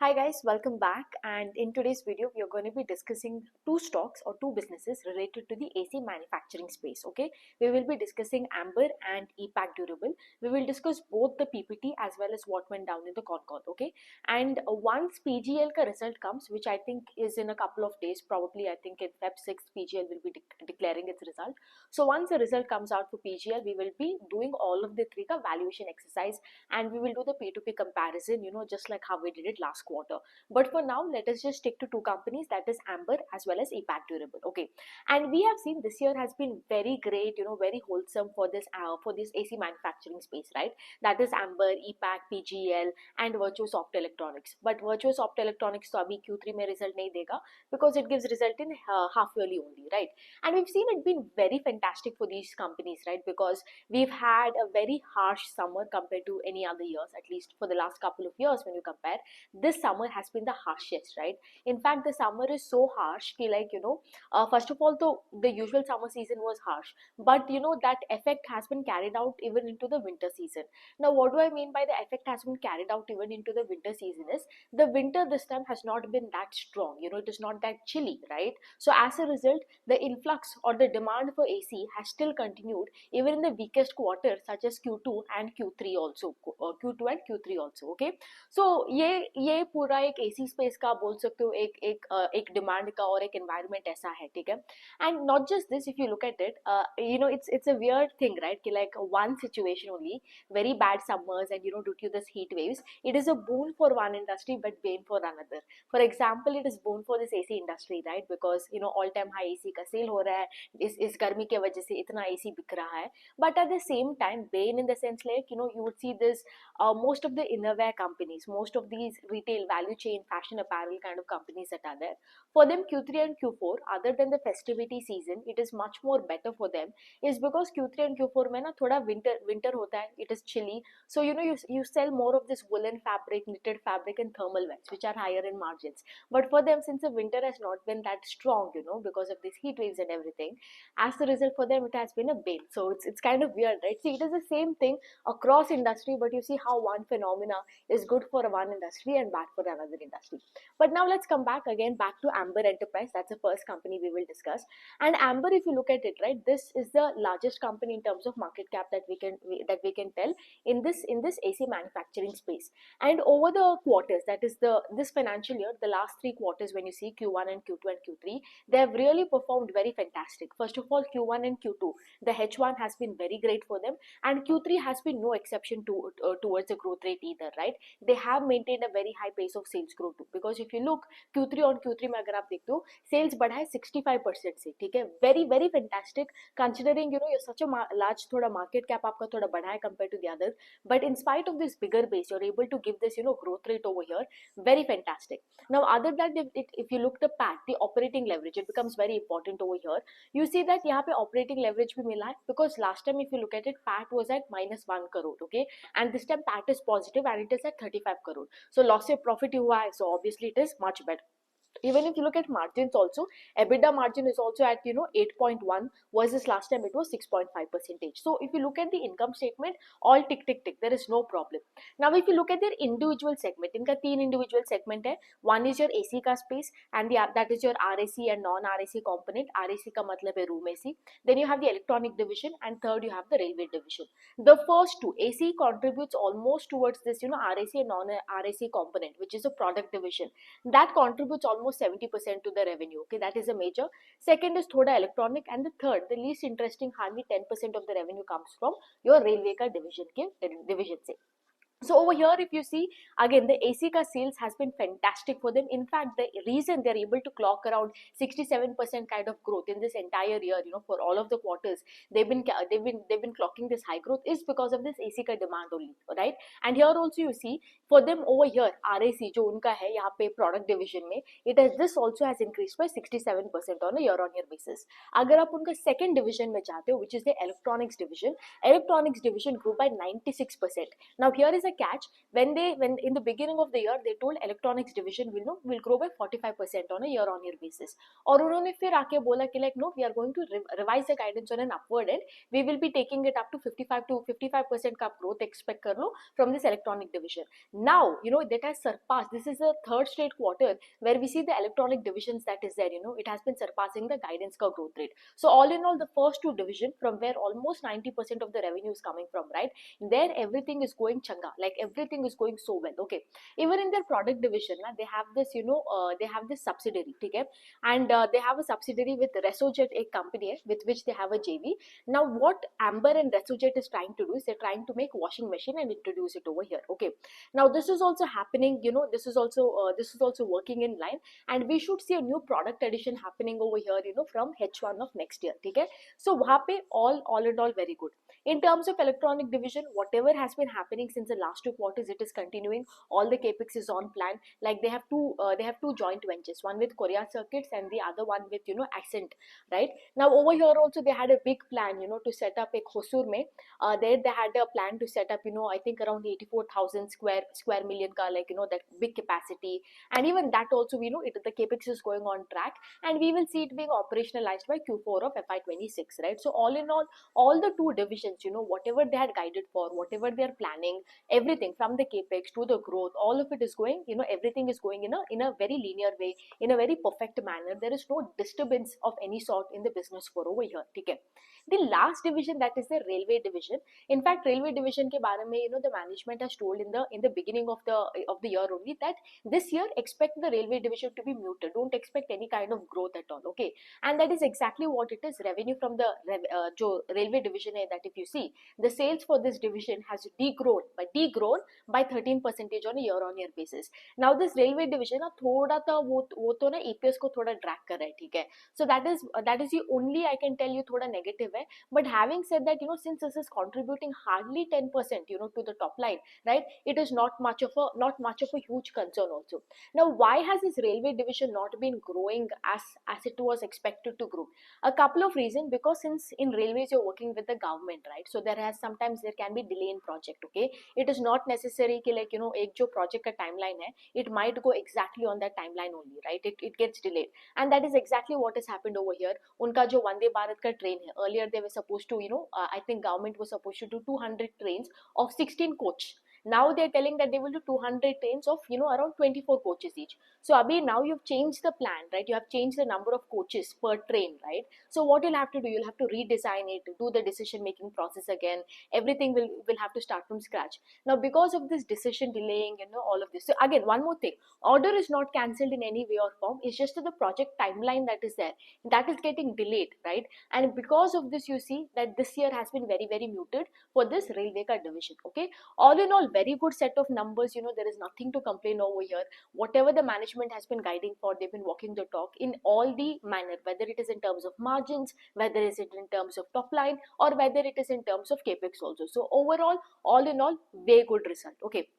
Hi guys, welcome back, and in today's video we are going to be discussing two stocks or two businesses related to the AC manufacturing space. Okay, we will be discussing Amber and Epac Durable. We will discuss both the PPT as well as what went down in the con call. Okay, and once PGL ka result comes, which I think is in a couple of days, probably I think in Feb 6th PGL will be declaring its result. So once the result comes out for PGL, we will be doing all of the three ka valuation exercise, and we will do the P2P comparison, just like how we did it last quarter. But for now, let us just stick to two companies, that is Amber as well as Epac Durable. Okay, and we have seen this year has been very great, very wholesome for this AC manufacturing space, right? That is Amber, Epac, PGL and Virtuos Optoelectronics. But Virtuos Optoelectronics to abhi Q3 mein result nahi dega because it gives result in half yearly only, right? And we've seen it been very fantastic for these companies, right? Because we've had a very harsh summer compared to any other years, at least for the last couple of years. When you compare, this summer has been the harshest, right? In fact, the summer is so harsh ki, like, first of all, the usual summer season was harsh, but that effect has been carried out even into the winter season. Now what do I mean by the effect has been carried out even into the winter season is the winter this time has not been that strong, it is not that chilly, right? So as a result, the influx or the demand for AC has still continued even in the weakest quarter such as Q2 and Q3 also, Q2 and Q3 also. Okay, so ये पूरा एक AC space का बोल सकते हो, एक demand का और एक environment ऐसा है, ठीक है? And not just this, if you look at it, it's a weird thing, right? कि like one situation only, very bad summers and due to this heat waves, it is a boon for one industry but bane for another. For example, it is boon for this AC industry, right? Because all time high AC का sale हो रहा है, इस गर्मी के वजह से इतना AC बिक रहा है. But at the same time, bane in the sense like, you would see this, most of the innerwear companies, most of these retail value chain fashion apparel kind of companies that are there, for them Q3 and Q4, other than the festivity season, it is much more better for them, is because Q3 and Q4 में ना थोड़ा winter होता है, it is chilly, so you sell more of this woolen fabric, knitted fabric and thermal wears, which are higher in margins. But for them, since the winter has not been that strong, because of these heat waves and everything, as a result for them it has been a bane. So it's kind of weird, right? See, it is the same thing across industry, but you see how one phenomena is good for one industry and bad for another industry. But now let's come back to Amber Enterprise. That's the first company we will discuss. And Amber, if you look at it, right, this is the largest company in terms of market cap that we can tell in this AC manufacturing space. And over the quarters, that is this financial year, the last three quarters, when you see Q1 and Q2 and Q3, they have really performed very fantastic. First of all, Q1 and Q2, the H1 has been very great for them, and Q3 has been no exception towards the growth rate either, right? They have maintained a very high pace of sales growth too, because if you look Q3 on Q3 में अगर आप देखते हो, sales बढ़ा है 65% से, ठीक है? Very very fantastic considering you're such a large थोड़ा market cap आपका थोड़ा बढ़ा है compared to the others, but in spite of this bigger base, you're able to give this growth rate over here, very fantastic. Now other than that, if you look the PAT, the operating leverage, it becomes very important over here. You see that यहाँ पे operating leverage भी मिला है, because last time if you look at it, PAT was at -1 crore, okay, and this time PAT is positive and it is at 35 crore. So loss से profit हुआ है, so obviously it is much better. Even if you look at margins also, EBITDA margin is also at 8.1 versus last time it was 6.5%. So if you look at the income statement, all tick tick tick, there is no problem. Now if you look at their individual segment, इनका तीन individual segment है. One is your AC का space, and that is your RAC and non-RAC component. RAC का मतलब है room AC. Then you have the electronic division, and third you have the railway division. The first two, AC contributes almost towards this RAC and non-RAC component, which is a product division, that contributes almost 70% to the revenue. Okay, that is a major. Second is thoda electronic, and the third, the least interesting, hardly 10% of the revenue comes from your railway ka division se. So over here, if you see, again, the AC ka sales has been fantastic for them. In fact, the reason they're able to clock around 67% kind of growth in this entire year, for all of the quarters, they've been clocking this high growth is because of this AC ka demand only, right? And here also you see, for them over here, RAC जो उनका है यहाँ पे product division में, this also has increased by 67% on a year-on-year basis. अगर आप उनका second division में जाते हो, which is the electronics division grew by 96%. Now here is a a catch. When in the beginning of the year they told electronics division will grow by 45% on a year on year basis, और उन्होंने फिर आके बोला कि like no, we are going to revise the guidance on an upward end, we will be taking it up to 55% का growth expect कर लो from this electronic division. Now that has surpassed, this is the third straight quarter where we see the electronic divisions that is there, it has been surpassing the guidance का growth rate. So all in all, the first two division from where almost 90% of the revenue is coming from, right, there everything is going changa, like everything is going so well. Okay, even in their product division they have this they have this subsidiary, okay, and they have a subsidiary with Resojet, a company with which they have a JV. Now what Amber and Resojet is trying to do is they're trying to make washing machine and introduce it over here. Okay, now this is also happening, this is also working in line, and we should see a new product addition happening over here from H1 of next year. Okay, so wahan pe all in all very good. In terms of electronic division, whatever has been happening since the last 2 quarters, it is continuing. All the capex is on plan. Like they have two joint ventures, one with Korea Circuits and the other one with Accent, right? Now over here also they had a big plan to set up a Hosur mein. There they had a plan to set up I think around 84,000 square million ka, like that big capacity, and even that also the capex is going on track, and we will see it being operationalized by Q4 of FY26, right? So all in all the two divisions, whatever they had guided for, whatever they are planning, everything from the capex to the growth, all of it is going, everything is going in a very linear way, in a very perfect manner. There is no disturbance of any sort in the business for over here. Okay, the last division, that is the railway division. In fact, railway division ke bare mein, the management has told in the beginning of the year only that this year expect the railway division to be muted, don't expect any kind of growth at all. Okay, and that is exactly what it is. Revenue from the railway division hai, that if you see, the sales for this division has degrown by 13% on a year on year basis. Now this railway division ना थोड़ा सा वो तो ना EPS को थोड़ा drag कर रहा है, ठीक है? So that is the only I can tell you थोड़ा negative है. But having said that, since this is contributing hardly 10% to the top line, right? It is not much of a huge concern also. Now why has this railway division not been growing as it was expected to grow? A couple of reasons, because since in railways you're working with the government, right? So sometimes there can be delay in project. Okay, it is not necessary कि like एक जो project का timeline है, it might go exactly on that timeline only, right? It gets delayed, and that is exactly what has happened over here. उनका जो वंदे भारत का train है, earlier they were supposed to I think government was supposed to do 200 trains of 16 coach. Now they're telling that they will do 200 trains of around 24 coaches each. So Abhi, now you've changed the plan, right? You have changed the number of coaches per train, right? So what you'll have to do, you'll have to redesign it, do the decision making process again. Everything will have to start from scratch. Now because of this decision delaying, all of this. So again, one more thing, order is not cancelled in any way or form. It's just the project timeline that is there, that is getting delayed, right? And because of this, you see that this year has been very, very muted for this railway car division. Okay, all in all, very good set of numbers. There is nothing to complain over here. Whatever the management has been guiding for, they've been walking the talk in all the manner, whether it is in terms of margins, whether it is in terms of top line, or whether it is in terms of capex also. So overall, all in all, very good result. Okay,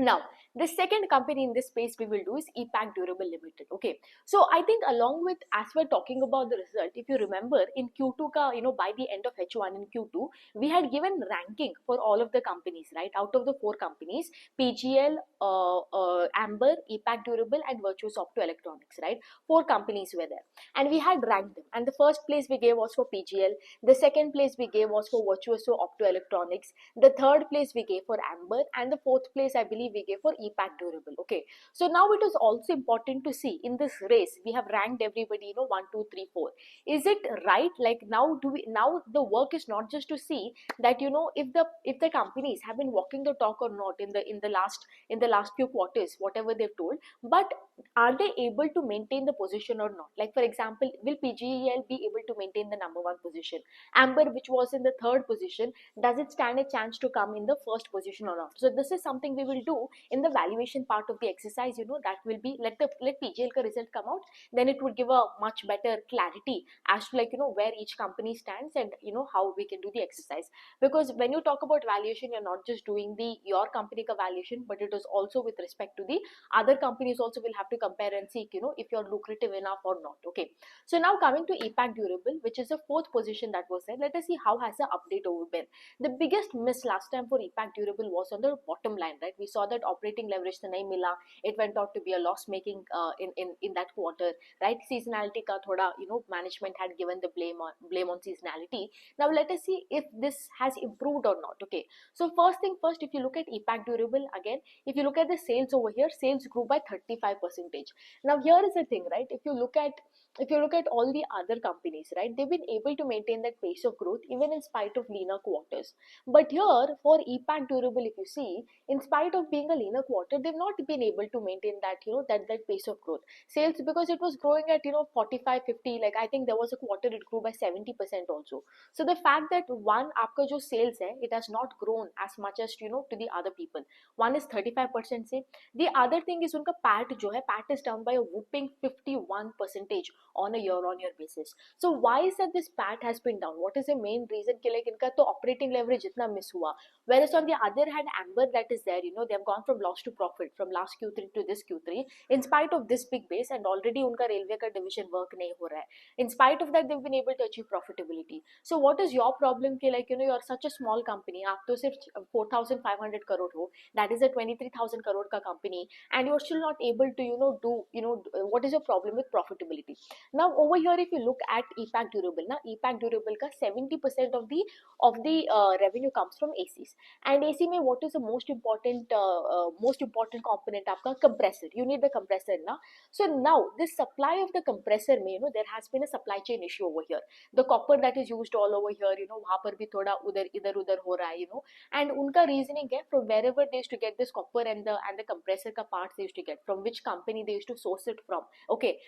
now the second company in this space we will do is Epac Durable Limited. Okay, so I think along with, as we're talking about the result, if you remember in Q2 ka, by the end of H1 in Q2 we had given ranking for all of the companies, right? Out of the 4 companies, PGL, Amber, Epac Durable and Virtuous Optoelectronics, right? 4 companies were there, and we had ranked them, and the first place we gave was for PGL, the second place we gave was for Virtuous Optoelectronics, the third place we gave for Amber, and the fourth place I believe we gave for Epac Durable. Okay, so now it is also important to see in this race we have ranked everybody 1, 2, 3, 4. Is it right? Like now the work is not just to see that if the companies have been walking the talk or not in the last few quarters, whatever they've told, but are they able to maintain the position or not? Like for example, will PGEL be able to maintain the number 1 position? Amber, which was in the 3rd position, does it stand a chance to come in the 1st position or not? So this is something we will do. do in the valuation part of the exercise, that will be let PGL ka result come out, then it would give a much better clarity as to where each company stands and how we can do the exercise. Because when you talk about valuation, you're not just doing the your company ka valuation, but it is also with respect to the other companies also will have to compare and see if you're lucrative enough or not. Okay, so now coming to Epac Durable, which is the fourth position that was there, let us see how has the update over been. The biggest miss last time for Epac Durable was on the bottom line, right? We saw that operating leverage to nahi mila, it went out to be a loss making in that quarter, right? Seasonality ka thoda management had given the blame on seasonality. Now let us see if this has improved or not. Okay, so first thing first, if you look at Epac Durable again, if you look at the sales over here, sales grew by 35%. Now here is the thing, right? If you look at all the other companies, right, they've been able to maintain that pace of growth even in spite of leaner quarters. But here for Epac Durable, if you see, in spite of being a leaner quarter, they've not been able to maintain that that pace of growth. Sales, because it was growing at 45, 50, like I think there was a quarter it grew by 70% also. So the fact that one आपका जो sales है, it has not grown as much as to the other people. One is 35% से. The other thing is उनका PAT जो है, PAT is down by a whooping 51% on a year-on-year basis. So why is that this PAT has been down? What is the main reason कि like इनका तो operating leverage इतना miss हुआ? Whereas on the other hand, Amber that is there, they have gone from loss to profit from last Q3 to this Q3 in spite of this big base, and already उनका railway का division work नहीं हो रहा है. In spite of that, they've been able to achieve profitability. So what is your problem कि like you are such a small company, आप तो सिर्फ 4,500 crore हो, that is a 23,000 crore का company, and you are still not able to do what is your problem with profitability? Now over here, if you look at Epac Durable, now Epac Durable ka 70% of the revenue comes from ACs, and AC mein what is the most important component? Aapka compressor. You need the compressor now. So now this supply of the compressor mein, there has been a supply chain issue over here. The copper that is used all over here, वहाँ पर भी थोड़ा इधर उधर हो रहा है, and उनका reasoning है from wherever they used to get this copper and the compressor का parts they used to get, from which company they used to source it from. Okay,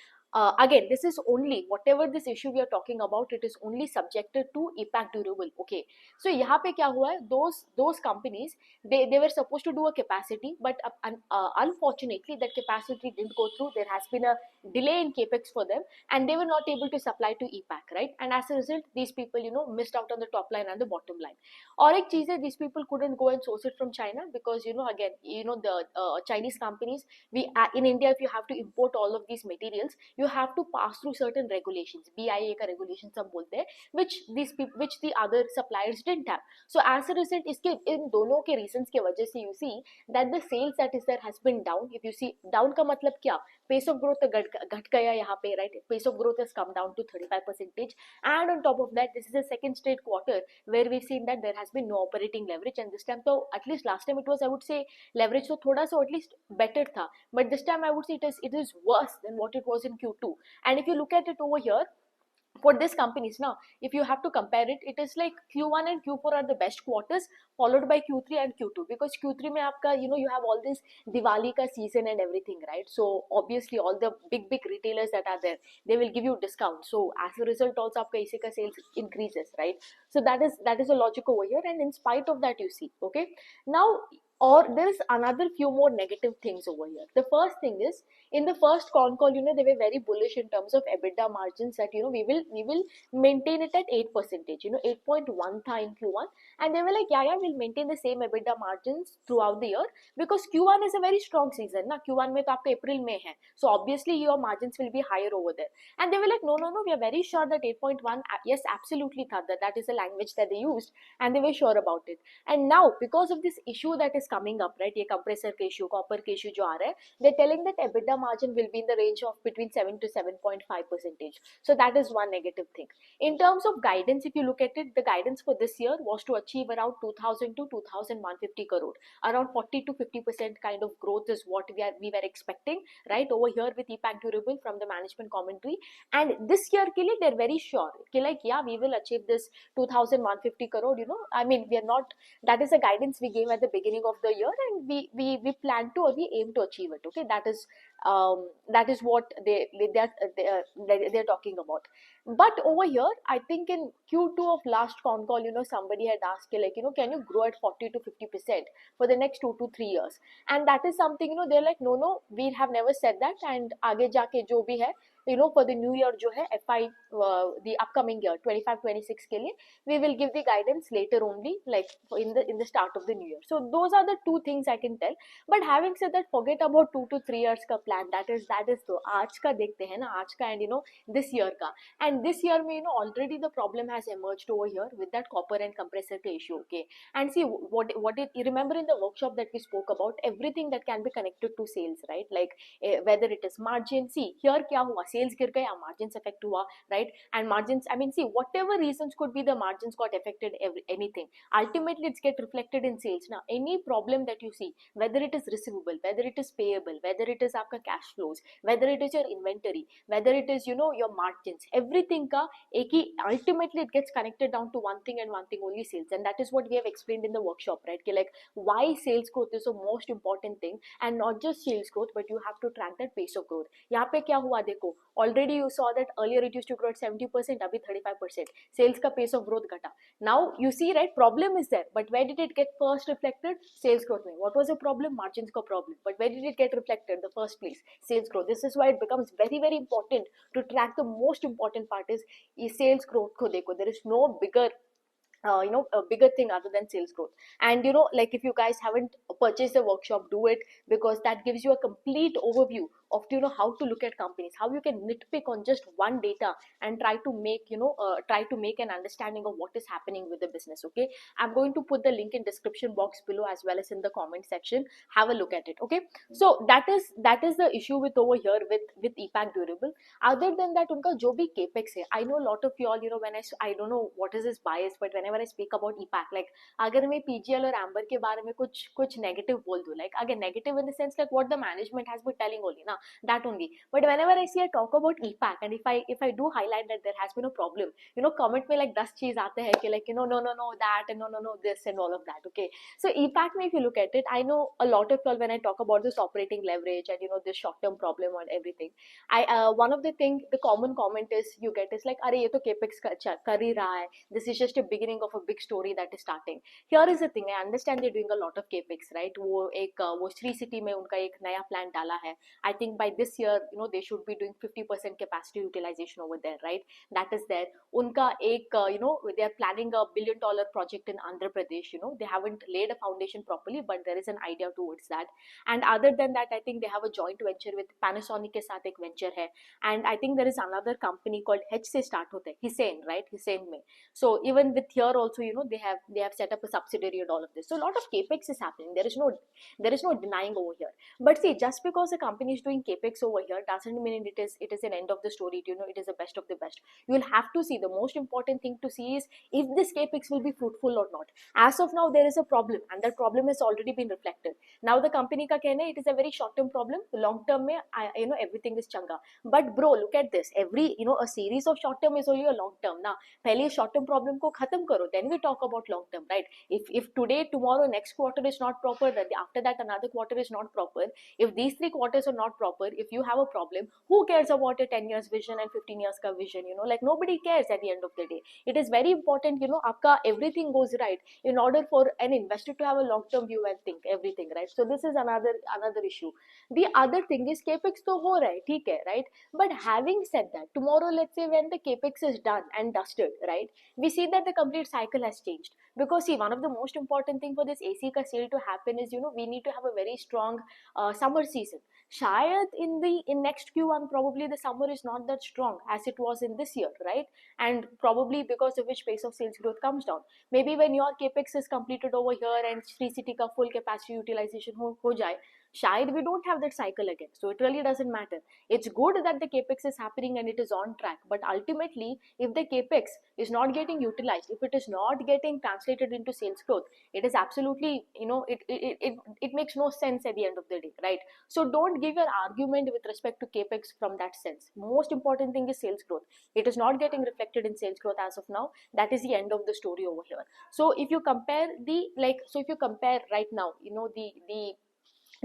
again, this is only whatever this issue we are talking about, it is only subjected to Epac Durable. Okay, so यहाँ पे क्या हुआ है, those companies, they were supposed to do a capacity, but unfortunately that capacity didn't go through. There has been a delay in capex for them, and they were not able to supply to Epac, right? And as a result, these people missed out on the top line and the bottom line. और एक चीज है, these people couldn't go and source it from China because again the Chinese companies, we in India, if you have to import all of these materials, you have to pass through certain regulations, BIA का regulations सब बोलते हैं, which the other suppliers didn't have. So as a result, इसके इन दोनों के reasons के वजह से you see that the sales that is there has been down. If you see down का मतलब क्या, pace of growth घट गया यहाँ पे, right? Pace of growth has come down to 35%, and on top of that, this is the second straight quarter where we've seen that there has been no operating leverage, and this time, so at least last time it was, I would say, leverage तो थोड़ा सा at least better था, but this time I would say it is worse than what it was in Q2. And if you look at it over here, for these companies now, if you have to compare it, it is like Q1 and Q4 are the best quarters, followed by Q3 and Q2, because Q3 mein aapka you have all this Diwali ka season and everything, right? So obviously all the big retailers that are there, they will give you discount, so as a result also aapka AC ka sales increases, right? So that is a logic over here, and in spite of that, you see, okay, now or there is another few more negative things over here. The first thing is, in the first con call, they were very bullish in terms of EBITDA margins, that we will maintain it at 8%, 8.1 tha in Q1, and they were like, yeah, we'll maintain the same EBITDA margins throughout the year, because Q1 is a very strong season, na Q1 mein to aapka April mein hai, so obviously your margins will be higher over there. And they were like, no, we are very sure that 8.1, yes, absolutely tha, that is the language that they used, and they were sure about it. And now because of this issue that is coming up, right, ये compressor के issue, copper के issue जो आ रहा है, they're telling that EBITDA margin will be in the range of between 7 to 7.5%. So that is one negative thing. In terms of guidance, if you look at it, the guidance for this year was to achieve around 2,000 to 2,150 crore. Around 40 to 50% kind of growth is what we were expecting, right, over here with Epac Durable from the management commentary. And this year के लिए they're very sure कि like, yeah, we will achieve this 2,150 crore. I mean, we are not, that is the guidance we gave at the beginning of the year, and we plan to, or we aim to achieve it. Okay, that is what they're talking about. But over here, I think in Q2 of last con call, somebody had asked, like, can you grow at 40 to 50% for the next 2 to 3 years? And that is something, they're like, no, we have never said that, and आगे जाके जो भी है, for the new year जो है FI, the upcoming year 25-26 के लिए, we will give the guidance later only, like in the start of the new year. So those are the two things I can tell. But having said that, forget about 2 to 3 years का plan. That is तो आज का देखते हैं ना, आज का, and this year का. And this year में, already the problem has emerged over here with that copper and compressor का issue. Okay, and see you remember in the workshop that we spoke about everything that can be connected to sales, right? Like whether it is margin. See here क्या हुआ, sales गिर गया, margins affect हुआ, right? And margins, I mean, see, whatever reasons could be, the margins got affected, anything, ultimately it's get reflected in sales. Now any problem that you see, whether it is receivable, whether it is payable, whether it is आपका cash flows, whether it is your inventory, whether it is your margins, everything का एक ही, ultimately it gets connected down to one thing and one thing only, sales. And that is what we have explained in the workshop, right? Like why sales growth is the most important thing, and not just sales growth, but you have to track that pace of growth. यहाँ पे क्या हुआ देखो, already you saw that earlier it used to grow at 70%, अभी 35%, sales का pace of growth घटा. Now you see, right, problem is there, but where did it get first reflected? Sales growth में. What was the problem? Margins का problem. But where did it get reflected? The first place, sales growth. This is why it becomes very very important to track. The most important part is sales growth को देखो. There is no bigger a bigger thing other than sales growth. And like if you guys haven't purchased the workshop, do it, because that gives you a complete overview of how to look at companies, how you can nitpick on just one data and try to make an understanding of what is happening with the business. Okay, I'm going to put the link in description box below as well as in the comment section. Have a look at it. Okay, so that is the issue with over here with Epac Durable. Other than that, उनका जो भी capex है, I know a lot of you all, when I don't know what is this bias, but whenever I speak about Epac, like अगर मैं PGL और Amber के बारे में कुछ negative बोल दूँ, like again negative in the sense like what the management has been telling only, na, that only. But whenever I see I talk about Epac, and if I do highlight that there has been a problem, comment में like 10 चीज आते हैं कि like no that, and no this and all of that. Okay, so Epac में if you look at it, I know a lot of y'all, when I talk about this operating leverage and this short term problem and everything, one of the thing, the common comment is you get is like, अरे ये तो capex कर ही रहा है, this is just a beginning of a big story that is starting. Here is the thing, I understand they're doing a lot of capex, right? वो Sri City में उनका एक नया plan डाला है. I think by this year, they should be doing 50% capacity utilization over there, right? That is there. उनका एक, they are planning $1 billion project in Andhra Pradesh. They haven't laid a foundation properly, but there is an idea towards that. And other than that, I think they have a joint venture with Panasonic के साथ एक venture है. And I think there is another company called H से start होता है, Hussein, right? Hussein में. So even with here also, they have set up a subsidiary and all of this. So a lot of capex is happening. There is no denying over here. But see, just because a company is doing capex over here doesn't mean it is an end of the story. It is the best of the best. You will have to see, the most important thing to see is if this capex will be fruitful or not. As of now, there is a problem, and that problem has already been reflected. Now the company का कहना है it is a very short term problem. Long term में everything is changa. But bro, look at this. Every a series of short term is only a long term. ना पहले short term problem को खत्म करो, then we talk about long term, right? If today, tomorrow, next quarter is not proper, then after that another quarter is not proper. If these 3 quarters are not proper, if you have a problem, who cares about a 10 years vision and 15 years ka vision? Like nobody cares at the end of the day. It is very important, आपका everything goes right in order for an investor to have a long term view and think everything, right? So this is another issue. The other thing is capex तो हो रहा है, ठीक है, right? But having said that, tomorrow, let's say when the capex is done and dusted, right, we see that the complete cycle has changed. Because see, one of the most important thing for this AC ka sale to happen is, we need to have a very strong summer season. Shayad in next Q1, probably the summer is not that strong as it was in this year, right? And probably because of which pace of sales growth comes down. Maybe when your capex is completed over here and Sri City ka full capacity utilization ho jaye, शायद we don't have that cycle again, so it really doesn't matter. It's good that the capex is happening and it is on track, but ultimately if the capex is not getting utilized, if it is not getting translated into sales growth, it is absolutely, it makes no sense at the end of the day, right? So don't give your argument with respect to capex from that sense. Most important thing is sales growth. It is not getting reflected in sales growth as of now. That is the end of the story over here. So if you compare the, so if you compare right now, the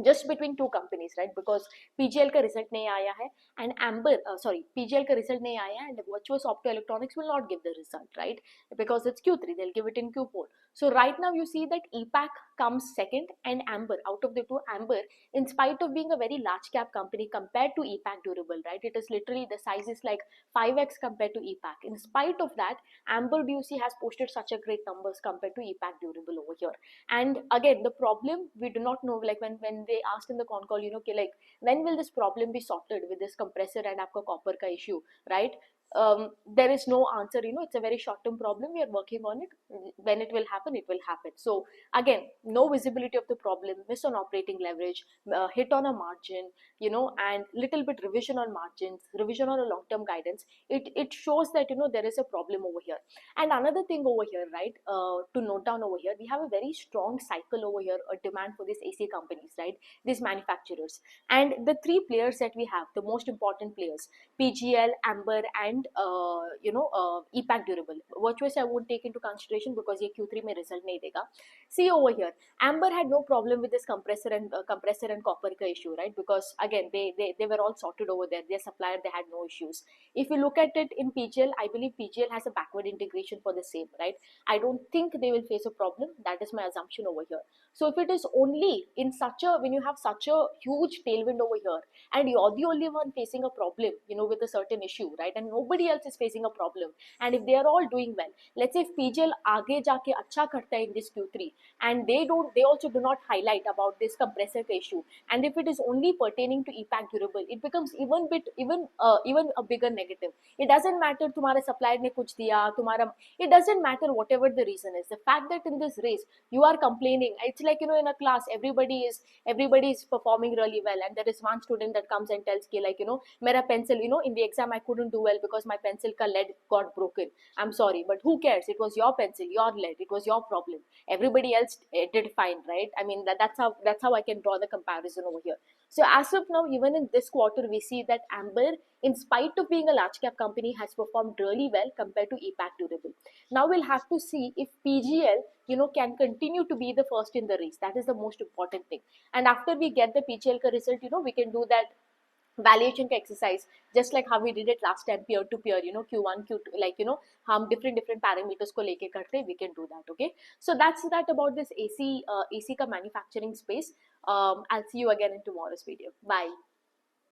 just between two companies, right? Because PGL का result नहीं आया है and Amber, sorry, PGL का result नहीं आया and Virtuous Optoelectronics will not give the result, right? Because it's Q3, they'll give it in Q4. So right now you see that Epac comes second and Amber, out of the two, Amber, in spite of being a very large cap company compared to Epac Durable, right? It is literally, the size is like 5x compared to Epac. In spite of that, Amber DUC has posted such a great numbers compared to Epac Durable over here. And again, the problem we do not know, like when they asked in the con call, like when will this problem be sorted with this compressor and आपका copper का issue, right? There is no answer, it's a very short term problem, we are working on it. When it will happen. So again, no visibility of the problem, miss on operating leverage, hit on a margin, and little bit revision on margins, revision on a long term guidance. It shows that there is a problem over here. And another thing over here, right, to note down over here, we have a very strong cycle over here, a demand for these AC companies, right, these manufacturers. And the three players that we have, the most important players, PGL, Amber, and Epac Durable. Virtuous I won't take into consideration because ये Q3 में result नहीं देगा. See over here, Amber had no problem with this compressor and copper का issue, right? Because again, they were all sorted over there. Their supplier, they had no issues. If you look at it in PGL, I believe PGL has a backward integration for the same, right? I don't think they will face a problem. That is my assumption over here. So if it is only in when you have such a huge tailwind over here and you're the only one facing a problem, with a certain issue, right? And nobody else is facing a problem. And if they are all doing well, let's say if PGL आगे जाके अच्छा करता है in this Q3 and they also do not highlight about this compressor issue, and if it is only pertaining to Epac Durable, it becomes even a bigger negative. It doesn't matter तुम्हारे supplier ने कुछ दिया, it doesn't matter whatever the reason is. The fact that in this race you are complaining, it's like, in a class everybody is performing really well and there is one student that comes and tells कि like, मेरा pencil, in the exam I couldn't do well because my pencil का lead got broken. I'm sorry, but who cares? It was your pencil, your lead, it was your problem. Everybody else did fine, right? I mean, that's how I can draw the comparison over here. So as of now, even in this quarter, we see that Amber, in spite of being a large cap company, has performed really well compared to Epac Durable. Now we'll have to see if PGL, can continue to be the first in the race. That is the most important thing. And after we get the PGL ka result, we can do that valuation का exercise just like how we did it last time, peer to peer, Q1 Q2, like, हम different parameters को लेके करते, we can do that. Okay, so that's that about this AC का manufacturing space. I'll see you again in tomorrow's video. Bye.